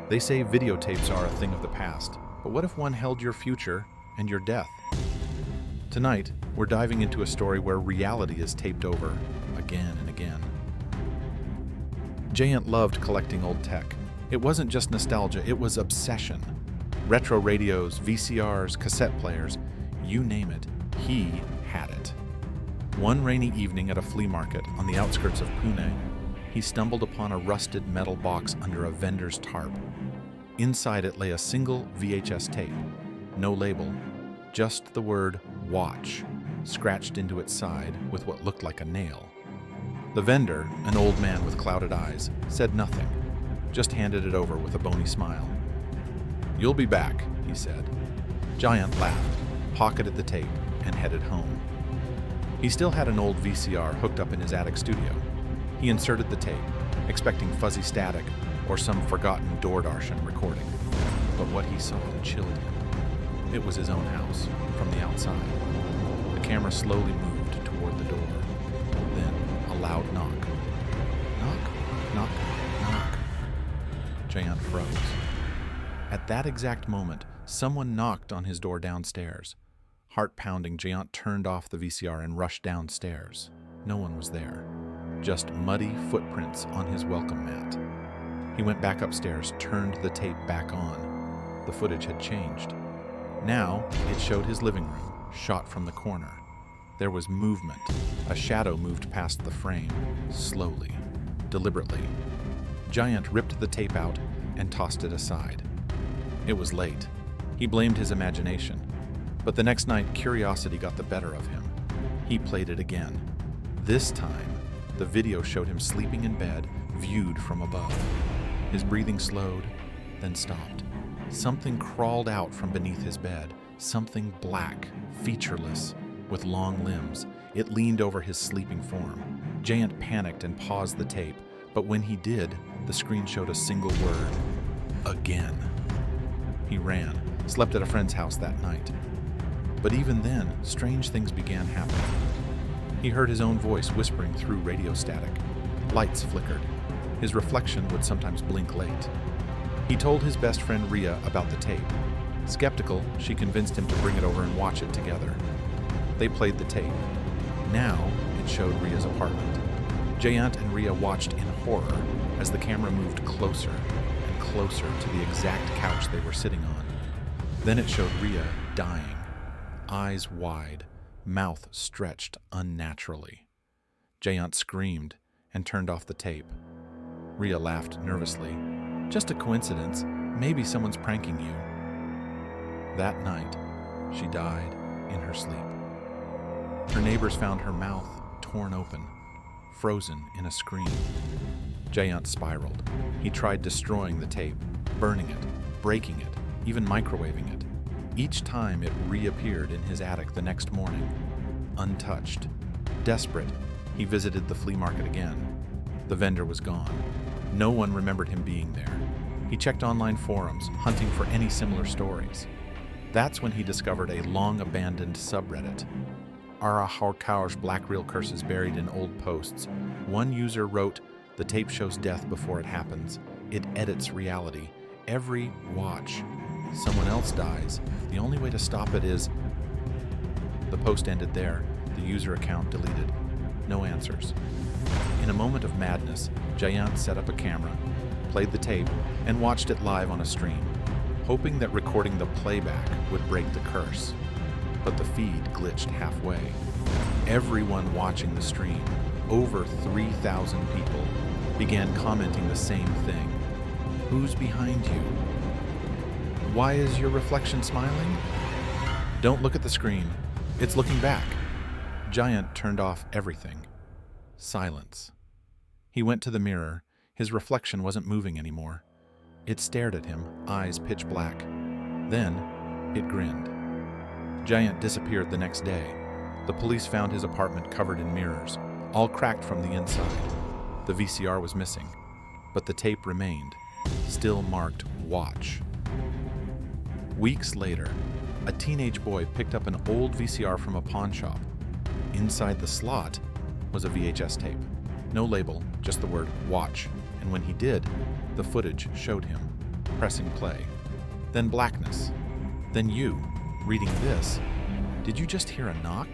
They say videotapes are a thing of the past, but what if one held your future and your death? Tonight, we're diving into a story where reality is taped over again and again. Jayant loved collecting old tech. It wasn't just nostalgia, it was obsession. Retro radios, VCRs, cassette players, you name it, he had it. One rainy evening at a flea market on the outskirts of Pune, he stumbled upon a rusted metal box under a vendor's tarp. Inside it lay a single VHS tape, no label, just the word "watch" scratched into its side with what looked like a nail. The vendor, an old man with clouded eyes, said nothing, just handed it over with a bony smile. "You'll be back," he said. Jayant laughed, pocketed the tape, and headed home. He still had an old VCR hooked up in his attic studio. He inserted the tape, expecting fuzzy static or some forgotten Doordarshan recording. But what he saw chilled him. It was his own house, from the outside. The camera slowly moved toward the door. Then a loud knock. Knock, knock, knock. Jayant froze. At that exact moment, someone knocked on his door downstairs. Heart pounding, Jayant turned off the VCR and rushed downstairs. No one was there. Just muddy footprints on his welcome mat. He went back upstairs, turned the tape back on. The footage had changed. Now, it showed his living room, shot from the corner. There was movement. A shadow moved past the frame, slowly, deliberately. Jayant ripped the tape out and tossed it aside. It was late. He blamed his imagination. But the next night, curiosity got the better of him. He played it again. This time, the video showed him sleeping in bed, viewed from above. His breathing slowed, then stopped. Something crawled out from beneath his bed, something black, featureless, with long limbs. It leaned over his sleeping form. Jayant panicked and paused the tape, but when he did, the screen showed a single word: again. He ran, slept at a friend's house that night. But even then, strange things began happening. He heard his own voice whispering through radio static. Lights flickered. His reflection would sometimes blink late. He told his best friend Ria about the tape. Skeptical, she convinced him to bring it over and watch it together. They played the tape. Now, it showed Ria's apartment. Jayant and Ria watched in horror as the camera moved closer and closer to the exact couch they were sitting on. Then it showed Ria dying, eyes wide, mouth stretched unnaturally. Jayant screamed and turned off the tape. Ria laughed nervously. "Just a coincidence. Maybe someone's pranking you." That night, she died in her sleep. Her neighbors found her mouth torn open, frozen in a scream. Jayant spiraled. He tried destroying the tape, burning it, breaking it, even microwaving it. Each time it reappeared in his attic the next morning, untouched. Desperate, he visited the flea market again. The vendor was gone. No one remembered him being there. He checked online forums, hunting for any similar stories. That's when he discovered a long-abandoned subreddit. Ara Harkaush Black Reel Curses buried in old posts. One user wrote, "The tape shows death before it happens. It edits reality. Every watch. Someone else dies. The only way to stop it is..." The post ended there, the user account deleted. No answers. In a moment of madness, Jayant set up a camera, played the tape, and watched it live on a stream, hoping that recording the playback would break the curse. But the feed glitched halfway. Everyone watching the stream, over 3,000 people, began commenting the same thing. "Who's behind you? Why is your reflection smiling? Don't look at the screen. It's looking back." Jayant turned off everything. Silence. He went to the mirror. His reflection wasn't moving anymore. It stared at him, eyes pitch black. Then, it grinned. Jayant disappeared the next day. The police found his apartment covered in mirrors, all cracked from the inside. The VCR was missing, but the tape remained, still marked "Watch." Weeks later, a teenage boy picked up an old VCR from a pawn shop. Inside the slot was a VHS tape. No label, just the word "Watch," and when he did, the footage showed him. pressing play. Then blackness. Then you, reading this. Did you just hear a knock?